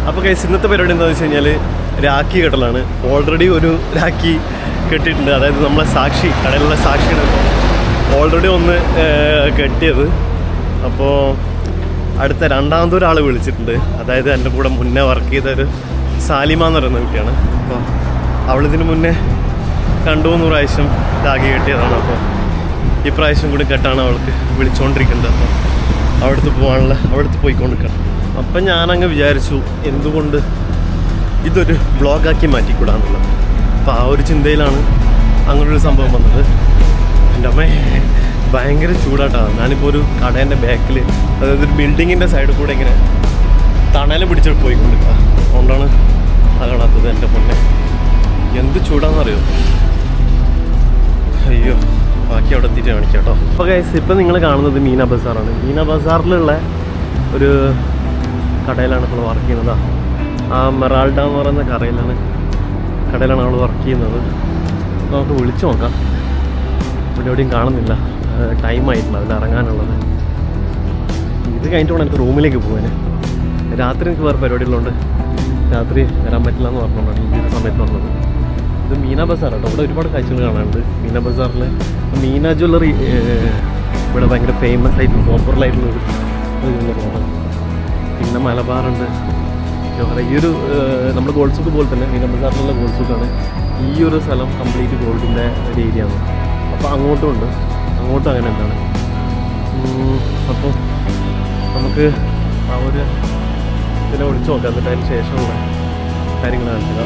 അപ്പോൾ ഗൈസ് ഇന്നത്തെ പരിപാടി എന്താണെന്ന് വെച്ച് കഴിഞ്ഞാൽ രാഖി കെട്ടലാണ്. ഓൾറെഡി ഒരു രാഖി കെട്ടിയിട്ടുണ്ട്. അതായത് നമ്മളെ സാക്ഷി കടയിലുള്ള സാക്ഷിയുടെ ഓൾറെഡി ഒന്ന് കെട്ടിയത്. അപ്പോൾ അടുത്ത രണ്ടാമതൊരാൾ വിളിച്ചിട്ടുണ്ട്. അതായത് എൻ്റെ കൂടെ മുന്നേ വർക്ക് ചെയ്തൊരു സാലിമ എന്ന് പറയുന്ന കുട്ടിയാണ്. അപ്പോൾ അവളിതിന് മുന്നേ 2-3 പ്രാവശ്യം രാഖി കെട്ടിയതാണ്. അപ്പോൾ ഈ പ്രാവശ്യം കൂടി കെട്ടാണ് അവൾക്ക് വിളിച്ചുകൊണ്ടിരിക്കുന്നത്. അപ്പോൾ അവിടുത്തെ പോയിക്കൊണ്ടിരിക്കണം. അപ്പം ഞാനങ്ങ് വിചാരിച്ചു എന്തുകൊണ്ട് ഇതൊരു വ്ളോഗാക്കി മാറ്റിക്കൂടാന്നുള്ളത്. അപ്പോൾ ആ ഒരു ചിന്തയിലാണ് അങ്ങനൊരു സംഭവം വന്നത്. എൻ്റെ അമ്മേ ഭയങ്കര ചൂടായിട്ടാണ്. ഞാനിപ്പോൾ ഒരു കടേൻ്റെ ബാക്കിൽ, അതായത് ഒരു ബിൽഡിങ്ങിൻ്റെ സൈഡിൽ കൂടെ ഇങ്ങനെ തണൽ പിടിച്ചിട്ട് പോയിക്കൊണ്ടിരിക്കുക. അതുകൊണ്ടാണ് അത് കാണാത്തത്. എൻ്റെ പൊന്നെ എന്ത് ചൂടാണെന്നറിയോ. അയ്യോ, ബാക്കി അവിടെ എത്തിയിട്ട് കാണിക്കാം കേട്ടോ. അപ്പോൾ ഗൈസ് ഇപ്പം നിങ്ങൾ കാണുന്നത് മീന ബസാറാണ്. മീന ബസാറിലുള്ള ഒരു കടയിലാണ് ഇപ്പോൾ വർക്ക് ചെയ്യുന്നത്. ആ മെറാൾഡ എന്ന് പറയുന്ന കടയിലാണ് അവൾ വർക്ക് ചെയ്യുന്നത്. നമുക്ക് വിളിച്ചു നോക്കാം. ഇവിടെ എവിടെയും കാണുന്നില്ല. ടൈം ആയിട്ടില്ല അതിൽ ഇറങ്ങാനുള്ളത്. ഇത് കഴിഞ്ഞിട്ട് വേണം എനിക്ക് റൂമിലേക്ക് പോകാൻ. രാത്രി എനിക്ക് വേറെ പരിപാടികളുണ്ട്. രാത്രി വരാൻ പറ്റില്ല എന്ന് പറഞ്ഞുകൊണ്ടാണ് ഈ സമയത്ത് വന്നത്. ഇത് മീന ബസാർ കേട്ടോ. ഇവിടെ ഒരുപാട് കാഴ്ചകൾ കാണാനുണ്ട്. മീന ബസാറിൽ മീന ജ്വല്ലറി ഇവിടെ ഭയങ്കര ഫേമസ് ആയിട്ടുള്ള പോപ്പുലറായിട്ടുള്ളൊരു ജ്വല്ലറിയാണ്. പിന്നെ മലബാറുണ്ട്. ഈ ഒരു നമ്മുടെ ഗോൾഡ് സൂക്ക് പോലെ തന്നെ മീന ബസാറിലുള്ള ഗോൾഡ് സൂക്കാണ്. ഈ ഒരു സ്ഥലം കംപ്ലീറ്റ് ഗോൾഡിൻ്റെ ഒരു ഏരിയ ആണ്. അപ്പോൾ അങ്ങോട്ടും ഉണ്ട്, അങ്ങോട്ടും അങ്ങനെ എന്താണ്. അപ്പോൾ നമുക്ക് ആ ഒരു ഇതിനെ വിളിച്ചു നോക്കാം. എന്നിട്ട് അതിന് ശേഷമുള്ള കാര്യങ്ങൾ കാണിക്കുക.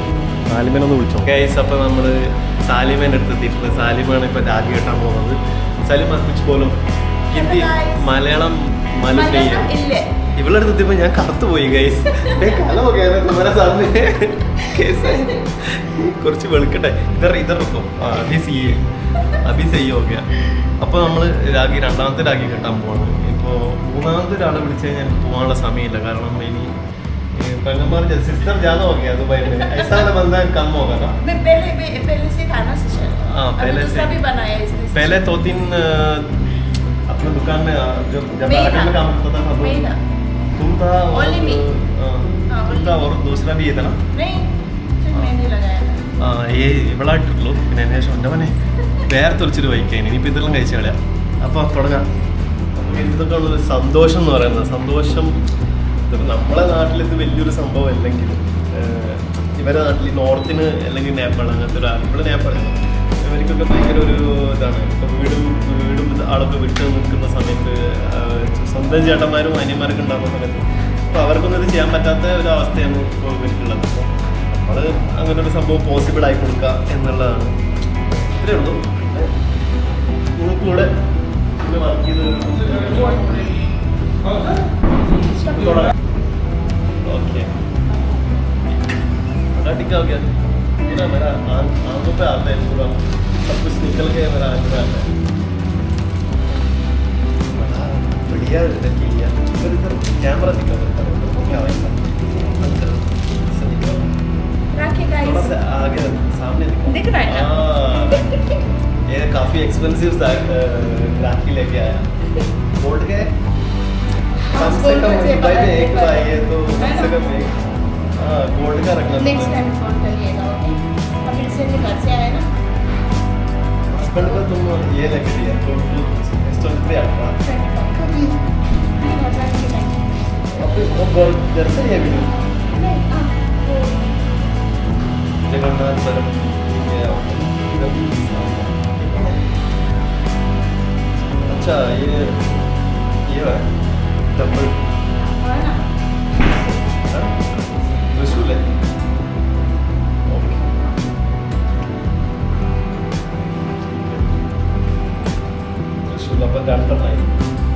സാലിമേനെ ഒന്ന് വിളിച്ചോ ഗൈസ്. അപ്പോൾ നമ്മൾ സാലിമേൻ്റെ അടുത്ത് എത്തിയിട്ടുണ്ട്. സാലിമാണ് ഇപ്പോൾ രാഖി കെട്ടാൻ പോകുന്നത്. സാലിമ കുച്ച് പോലും ഹിന്ദി മലയാളം ഇവളുടെ അടുത്ത് എത്തിയപ്പോൾ ഞാൻ കറുത്തുപോയി ഗൈസ്. കുറച്ച് വെളുക്കട്ടെ. ഇതറിക്കും അഭി സയ്യോ ഓക്കെ. അപ്പോൾ നമ്മൾ രണ്ടാമത്തെ രാഖി കെട്ടാൻ പോവാണ്. ഇപ്പോൾ മൂന്നാമത്തെ ഒരാളെ വിളിച്ചു കഴിഞ്ഞാൽ പോകാനുള്ള സമയമില്ല. കാരണം ഇനി सिस्टर ज्यादा हो गया दुबई में. ऐसा वाला बंदा कम होगा ना. मैं पहले से था ना सिस्टर. हाँ पहले से भी बनाया इसने. पहले 2-3 अपने दुकान में जब आटे में काम करता था तुम था ओनली मी. तुम था और दूसरा भी ये था ना. नहीं सिर्फ मैंने लगाया था. ये बड़ा ट्रिपलो പിന്നെ എന്നെ ശോണ്ടവനെ വേർത്തൊലിച്ചിട്ട് വയ്ക്കാൻ. ഇനിയിപ്പോൾ ഇതെല്ലാം കഴിച്ചു കളയാം. അപ്പോൾ തുടങ്ങാം. ഇതൊക്കെ ഉള്ളൊരു സന്തോഷം എന്ന് പറയുന്നത്. സന്തോഷം നമ്മളെ നാട്ടിൽ ഇത് വലിയൊരു സംഭവം അല്ലെങ്കിലും ഇവരുടെ നാട്ടിൽ നോർത്തിന് അല്ലെങ്കിൽ നേപ്പാൾ അങ്ങനത്തെ ഒരാൾ ഇവിടെ നേപ്പാളാണ്. ഇവർക്കൊക്കെ ഭയങ്കര ഒരു ഇതാണ്. ഇപ്പോൾ വീടും ആളൊക്കെ വിട്ട് നിൽക്കുന്ന സമയത്ത് സ്വന്തം ചേട്ടന്മാരും അനിയന്മാരൊക്കെ ഉണ്ടാകുന്ന സമയത്ത് അപ്പോൾ അവർക്കൊന്നും ഇത് ചെയ്യാൻ പറ്റാത്ത ഒരു അവസ്ഥയാണ് ഇപ്പോൾ ഇവർക്കുള്ളത്. അപ്പോൾ നമ്മൾ അങ്ങനെ ഒരു സംഭവം പോസിബിൾ ആയി കൊടുക്കുക എന്നുള്ളതാണ്. ഇത്രയേ ഉള്ളൂ. നിങ്ങൾക്ക് കൂടെ വർക്ക് ചെയ്ത് ओके टिका हो गया पूरा. मेरा आंखों पे आता है पूरा. सब कुछ निकल के मेरा आंख में आता है. बड़ा बढ़िया रखी लिया. इधर कैमरा दिखा क्या वैसा थोड़ा सा आगे सामने दिख रहा है ना. ये काफ़ी एक्सपेंसिव राखी लेके आया. गोल्ड के कम से कम दुबई में एक भाई है तो कम से कम एक गोल्ड का रखना. नेक्स्ट टाइम फोन करिएगा. ओके अभी से घर से आए ना. हस्बैंड को तुम ये लेके दिया तो स्टोन पे आता कभी अब वो घर से ये भी जगन्नाथ सर अच्छा ये है टेम्पल त्रिशूल है. त्रिशूल अपन രണ്ടെണ്ണമായി.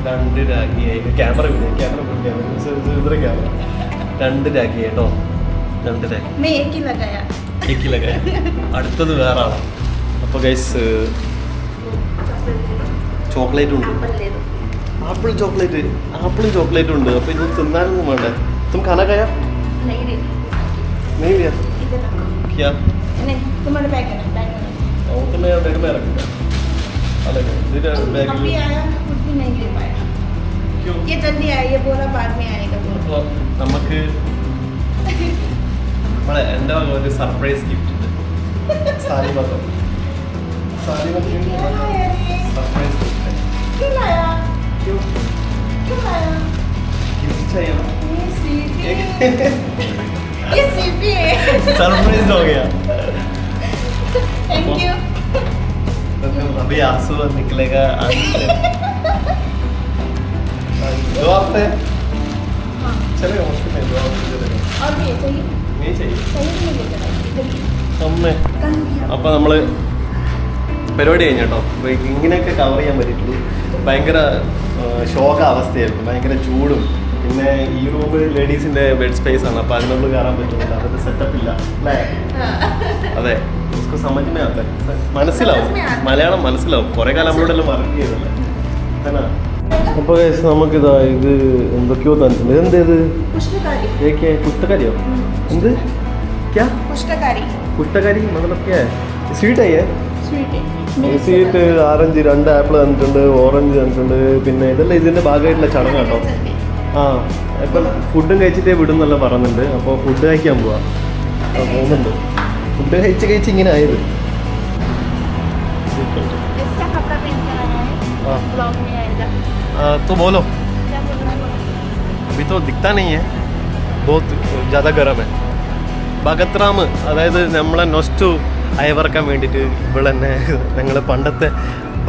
2 രാഖിയായി. ക്യാമറ ഇതര ക്യാമറ 2 രാഖി കേട്ടോ. 2 രാഖി ഏക്കി ലഗായ. അടുത്തത് വേറെ ആളാണ്. അപ്പോൾ ഗൈസ് ചോക്ലേറ്റ് ഉണ്ട്. ആപ്പിളും ചോക്ലേറ്റും ഉണ്ട്. അപ്പോൾ ഇത് തിന്നാനൊന്നും വേണ്ടേ. तुम खाना खाया? नहीं भैया क्या तुम्हारे बैग में वो तो मैं बैग में रखूँगा. अलग बैग अभी आया कुछ भी नहीं ले पाया. क्यों? ये जल्दी आया. ये बोला बाद में आएगा. നമുക്ക് നമ്മളെ എൻ്റെ വക ഒരു സർപ്രൈസ് ഗിഫ്റ്റ് ഉണ്ട്. സാലിമത്തം സർപ്രൈസ് ഗിഫ്റ്റ്. गिफ्ट चाहिए ये सीपी है. सरप्राइज हो गया. Thank you. अभी आंसू निकलेगा. दो हफ्ते चलेगा मुश्किल नहीं. 2 हफ्ते चलेगा. और ये चाहिए नहीं चाहिए चाहिए അമ്മേ. അപ്പോൾ നമ്മൾ പരിപാടി കഴിഞ്ഞു കേട്ടോ. അപ്പോൾ ഇങ്ങനെയൊക്കെ കവർ ചെയ്യാൻ പറ്റിയിട്ടുള്ളൂ. ഭയങ്കര ശോക അവസ്ഥയായിരുന്നു, ഭയങ്കര ചൂടും. പിന്നെ ഈ റൂം ലേഡീസിൻ്റെ ബെഡ് സ്പേസ് ആണ്, അപ്പോൾ അതിനുള്ളിൽ കയറാൻ പറ്റുന്നില്ല, അതിൻ്റെ സെറ്റപ്പ് ഇല്ല അല്ലേ? അതെ, മനസ്സിലാവും, മലയാളം മനസ്സിലാവും. കുറേ കാലം നമ്മളോട് എല്ലാം വർക്ക് ചെയ്തല്ലേ. അപ്പോൾ നമുക്കിതാ ഇത് എന്തൊക്കെയോ തന്നിട്ടുണ്ട്. എന്തേത് കുട്ടക്കരിയോ? എന്ത് കുട്ടക്കരി മതലൊക്കെ സ്വീറ്റ് ആയേ. സ്വീറ്റ് ഓറഞ്ച് 2 ആപ്പിൾ തന്നിട്ടുണ്ട്, ഓറഞ്ച് തന്നിട്ടുണ്ട്. പിന്നെ ഇതെല്ലാം ഇതിൻ്റെ ഭാഗമായിട്ടുള്ള ചടങ്ങ് കേട്ടോ. ആ ഇപ്പം ഫുഡും കഴിച്ചിട്ടേ വിടുന്നല്ല പറയുന്നുണ്ട്. അപ്പോൾ ഫുഡ് കഴിക്കാൻ പോവാം പോകുന്നുണ്ട്. ഫുഡ് കഴിച്ച് ഇങ്ങനെ ആയത്. तो बोलो. अभी तो दिखता नहीं है, बहुत ज़्यादा गर्म है. ബഗത്രാം, അതായത് നമ്മളെ നൊസ്റ്റു അയവറക്കാൻ വേണ്ടിയിട്ട് ഇവിടെ തന്നെ ഞങ്ങൾ പണ്ടത്തെ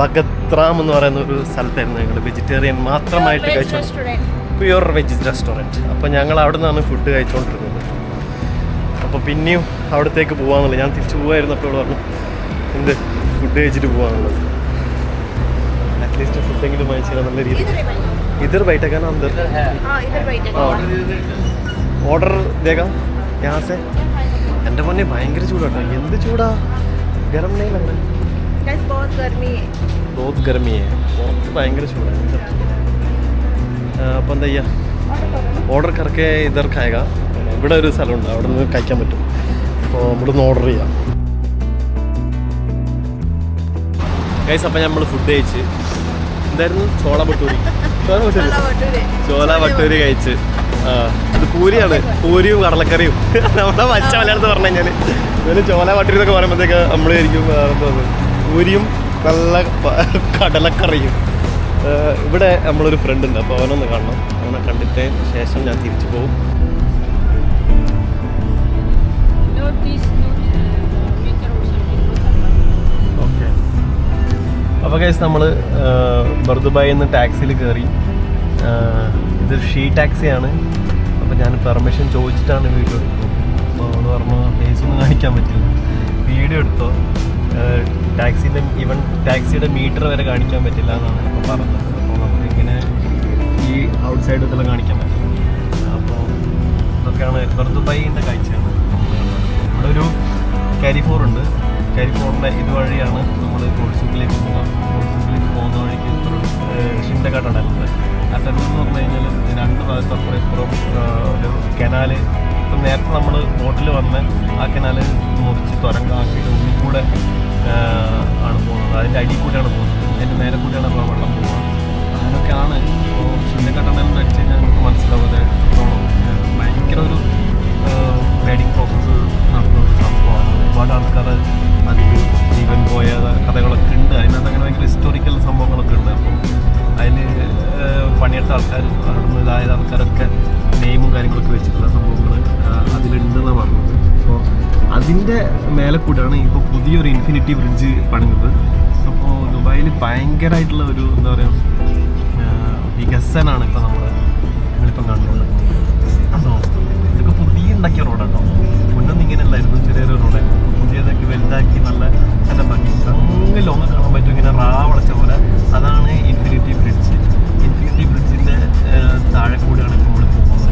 ബഗത്രാം എന്ന് പറയുന്ന ഒരു സ്ഥലത്തായിരുന്നു ഞങ്ങൾ വെജിറ്റേറിയൻ മാത്രമായിട്ട് കഴിച്ചോണ്ട്, പ്യുവർ വെജ് റെസ്റ്റോറൻറ്റ്. അപ്പോൾ ഞങ്ങൾ അവിടെ നിന്നാണ് ഫുഡ് കഴിച്ചുകൊണ്ടിരുന്നത്. അപ്പോൾ പിന്നെയും അവിടത്തേക്ക് പോകാമെന്നുള്ളത്, ഞാൻ തിരിച്ചു പോകുമായിരുന്നു. അപ്പോൾ പറഞ്ഞു എന്ത് ഫുഡ് കഴിച്ചിട്ട് പോകാമെന്നുള്ളത്. അറ്റ്ലീസ്റ്റ് ഫുഡെങ്കിലും വാങ്ങിച്ചാൽ നല്ല രീതിയിൽ. ഇതർ ബൈറ്റേക്കാ ना अंदर ഓർഡർ ദേക്കാം यहाँ से. എൻ്റെ പൊന്നെ ഭയങ്കര ചൂടാട്ടോ. എന്ത് ചൂടാ, ഗരം नहीं लग रहा. बहुत गर्मी है, बहुत ഭയങ്കര ചൂടാണ്. അപ്പോൾ എന്താ ചെയ്യുക, ഓർഡർ കറക്കെ ഇതർ ഖായക. ഇവിടെ ഒരു സ്ഥലമുണ്ട്, അവിടെ നിന്ന് കഴിക്കാൻ പറ്റും. അപ്പോൾ ഇവിടെ നിന്ന് ഓർഡർ ചെയ്യാം ഗൈസ്. അപ്പോൾ നമ്മൾ ഫുഡ് കഴിച്ച് എന്തായിരുന്നു, ചോള ഭട്ടൂരി കഴിച്ച്. ഇത് പൂരിയാണ്, പൂരിയും കടലക്കറിയും. നമ്മുടെ പച്ച മലയാളത്ത് പറഞ്ഞു കഴിഞ്ഞാൽ ഇതിന് ചോല ഭട്ടൂരി എന്നൊക്കെ പറയുമ്പോഴത്തേക്ക് നമ്മൾ ശരിക്കും പൂരിയും നല്ല കടലക്കറിയും. ഇവിടെ നമ്മളൊരു ഫ്രണ്ട് ഉണ്ട്, അപ്പോൾ അവനൊന്ന് കാണണം. അവനെ കണ്ടിട്ട് ശേഷം ഞാൻ തിരിച്ചു പോകും. ഓക്കെ, അപ്പോൾ ഗൈസ് നമ്മൾ ബർദുബായിൽ നിന്ന് ടാക്സിയിൽ കയറി. ഇതൊരു ഷീ ടാക്സിയാണ്. അപ്പോൾ ഞാൻ പെർമിഷൻ ചോദിച്ചിട്ടാണ് വീഡിയോ എടുത്തത്. അപ്പോൾ അവൾ പറഞ്ഞു ഫേസൊന്നും കാണിക്കാൻ പറ്റില്ല, വീഡിയോ എടുത്തോ, ടാക്സിയുടെ മീറ്റർ വരെ കാണിക്കാൻ പറ്റില്ല എന്നാണ് ഇപ്പോൾ പറഞ്ഞത്. അപ്പോൾ നമുക്കിങ്ങനെ ഈ ഔട്ട് സൈഡ് ഇതെല്ലാം കാണിക്കാൻ പറ്റും. അപ്പോൾ ഇതൊക്കെയാണ് ബർദുബായിൻ്റെ കാഴ്ചയാണ്. ഇവിടെ ഒരു കരിഫോറുണ്ട്. കരിഫോറിൻ്റെ ഇതുവഴിയാണ് നമ്മൾ ഗോൾസുക്കിലേക്ക് പോകുക. ഗോൾസുക്കിലേക്ക് പോകുന്ന വഴിക്ക് ഷിൻഡഘട്ടമുണ്ട്. ആ ടെമ്പിൾ എന്ന് പറഞ്ഞു കഴിഞ്ഞാൽ 2 ഭാഗത്ത് അപ്പുറം ഇപ്പുറം ഒരു കനാല്. ഇപ്പം നേരത്തെ നമ്മൾ ബോട്ടിൽ വന്ന് ആ കനാല് മുറിച്ച് തുരങ്കാക്കിയിട്ട് ഉള്ളിൽ കൂടെ ആണ് പോകുന്നത്. അതിൻ്റെ അടിയിൽ കൂടെയാണ് പോകുന്നത്, അതിൻ്റെ മേലെ കൂടെയാണ് ഇപ്പോൾ വെള്ളം പോകുക. അങ്ങനെയൊക്കെയാണ്. ഇപ്പോൾ ഷിൻഡഘട്ടമെന്ന് വെച്ച് കഴിഞ്ഞാൽ നമുക്ക് മനസ്സിലാവാതെ ഭയങ്കര ഒരു വെഡിങ് പ്രോസസ്സ് നടന്ന ഒരു സംഭവമാണ്. ഒരുപാട് ആൾക്കാർ അതിൽ ജീവൻ പോയ കഥകളൊക്കെ ഉണ്ട്. അതിനകത്ത് അങ്ങനെ ഭയങ്കര ഹിസ്റ്റോറിക്കൽ സംഭവങ്ങളൊക്കെ ഉണ്ട്. അപ്പം അതിൽ പണിയെടുത്ത ആൾക്കാരും അവിടുന്ന് ഇതായ ആൾക്കാരൊക്കെ നെയിമും കാര്യങ്ങളൊക്കെ വെച്ചിട്ടുള്ള സംഭവങ്ങൾ അതിലുണ്ടെന്നാണ് പറഞ്ഞത്. അപ്പോൾ അതിൻ്റെ മേലെ കൂടെയാണ് ഇപ്പോൾ പുതിയൊരു ഇൻഫിനിറ്റി ബ്രിഡ്ജ് പണിഞ്ഞത്. അപ്പോൾ ദുബായിൽ ഭയങ്കരമായിട്ടുള്ള ഒരു എന്താ പറയുക വികസനമാണ് ഇപ്പോൾ നമ്മളിപ്പം കണ്ടുകൊണ്ടിരിക്കുന്നത്. അതോ ഇതൊക്കെ പുതിയ ഉണ്ടാക്കിയ റോഡാട്ടോ. മുന്നൊന്നും ഇങ്ങനെ അല്ലായിരുന്നു, ചെറിയൊരു റോഡായിരുന്നു. പുതിയതൊക്കെ വലുതാക്കി നല്ല സെറ്റപ്പാക്കി അങ്ങനെ ലോങ് കാണാൻ പറ്റും, ഇങ്ങനെ റാവളച്ച പോലെ. അതാണ് ഇൻഫിനിറ്റി ബ്രിഡ്ജ്. ഇൻഫിനിറ്റി ബ്രിഡ്ജിൻ്റെ താഴെ കൂടെയാണ് ഇപ്പോൾ നമ്മൾ പോകുന്നത്.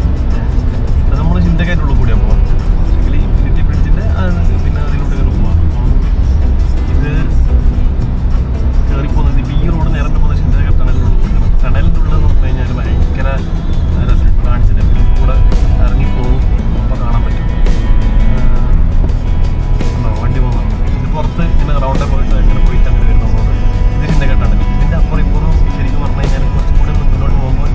അത് നമ്മൾ ചിന്തക്കായിട്ടുള്ള കൂടെയാണ് പോകാം. പക്ഷേ ഇൻഫിനിറ്റി ബ്രിഡ്ജിൻ്റെ പിന്നെ അതിലൂടെ കയറി പോകാം. ഇത് കയറിപ്പോകുന്നത് ഇപ്പോൾ ഈ റോഡ് നേരെ പോകുന്ന ചിന്തക ടണലിൻ്റെ ഉള്ളതെന്ന് പറഞ്ഞു കഴിഞ്ഞാൽ ഭയങ്കര രസം കാണിച്ചിട്ട് കൂടെ ഇറങ്ങിപ്പോകും. അപ്പോൾ കാണാൻ പറ്റും വണ്ടി പോകുന്നത്. ഇത് പുറത്ത് ഇങ്ങനെ റൗണ്ട് പോയിട്ട് അങ്ങനെ പോയിട്ട് അങ്ങനെ വരുന്ന റോഡ്. ഇത് ചിന്തകെട്ടാണ്. ഇതിൻ്റെ അപ്പുറം ഇപ്പുറം ശരിക്കും പറഞ്ഞു കഴിഞ്ഞാൽ കുറച്ചും കൂടെ മുന്നോട്ട് പോകുമ്പോൾ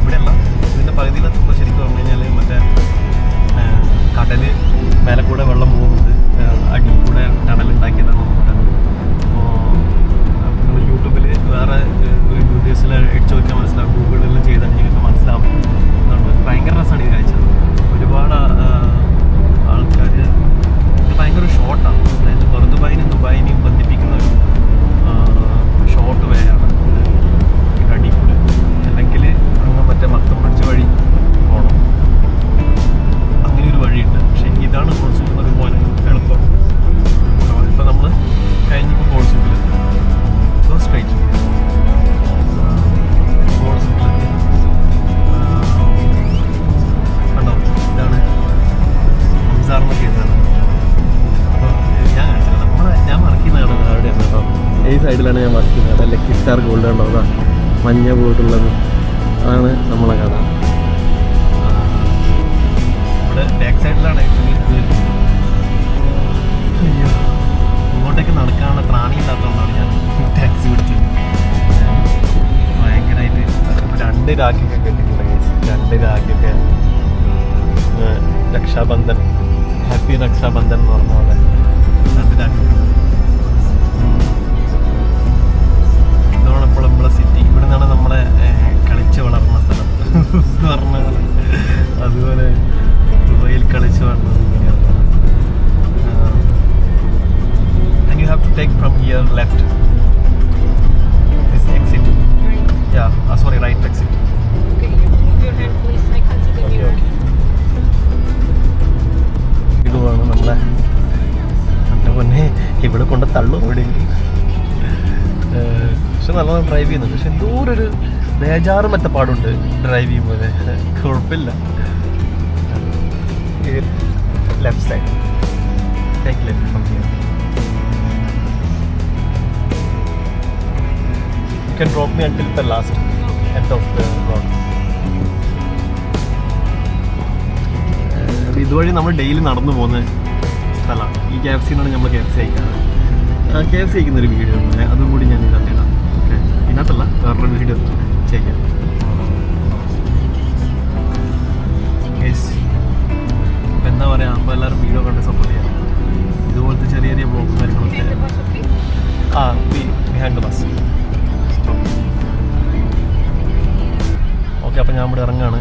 കടയിലാണ് ഞാൻ വർക്ക് ചെയ്യുന്നത്. അവിടെ ലക്കി സ്റ്റാർ ഗോൾഡ് ഉണ്ടോ, അതാ മഞ്ഞ പോയിട്ടുള്ളത്, അതാണ് നമ്മളെ കട. ഇവിടെ ബാക്ക് സൈഡിലാണ് ഇത്. അയ്യോ, ഇങ്ങോട്ടേക്ക് നടക്കാനുള്ള ത്രാണിയില്ലാത്തതുകൊണ്ടാണ് ഞാൻ ടാക്സി പിടിച്ചത്. ഭയങ്കരമായിട്ട് 2 രാഖിയൊക്കെ കെട്ടിട്ടുണ്ട് guys. 2 രാഖിയൊക്കെ രക്ഷാബന്ധൻ, ഹാപ്പി രക്ഷാബന്ധൻ എന്ന് പറഞ്ഞ പോലെ 2 രാഖിയൊക്കെ. ഇതാണ് ഇപ്പോൾ നമ്മളെ സിറ്റി. ഇവിടെ നിന്നാണ് നമ്മളെ കളിച്ച് വളർന്ന സ്ഥലം എന്ന് പറഞ്ഞ പോലെ. അതുപോലെ ദുബൈയിൽ കളിച്ച് വളർന്നത് ഇങ്ങനെയാണ്. And you have to take from here left. This exit. Yeah, sorry, right exit. Okay, move your hand please. I can't see the Okay, mirror. okay. ഇതുമാണ് നമ്മളെ. എൻ്റെ പൊന്നെ, ഇവിടെ കൊണ്ട് തള്ളും എവിടെയെങ്കിലും. പക്ഷെ നല്ലോണം ഡ്രൈവ് ചെയ്യുന്നുണ്ട്. പക്ഷെ എന്തോരൊരു ബേജാറും മെത്തപ്പാടുണ്ട് ഡ്രൈവ് ചെയ്യുമ്പോൾ. കുഴപ്പമില്ല. Left side, take left from here. You can drop me until the last end of the road. ഇതുവഴി നമ്മൾ ഡെയിലി നടന്നു പോകുന്ന സ്ഥലമാണ്. ഈ KFC എന്നാണ് നമ്മൾ KFC കഴിക്കാറ്. KFC കഴിക്കുന്നൊരു വീഡിയോ ഉണ്ട്, അതും കൂടി ഞാൻ ഇതിനകത്തിടാം. ഓക്കെ, ഇതിനകത്തല്ല, വേറൊരു വീഡിയോ ചെയ്യാം. അപ്പം എന്താ പറയുക, അപ്പോൾ എല്ലാവരും വീഡിയോ കണ്ട് സപ്പോർട്ട് ചെയ്യാം. ഇതുപോലത്തെ ചെറിയ ചെറിയ ബ്ലോഗും കാര്യങ്ങളൊക്കെ. Behind the bus. ഓക്കെ, അപ്പോൾ ഞാൻ ഇവിടെ ഇറങ്ങുകയാണ്.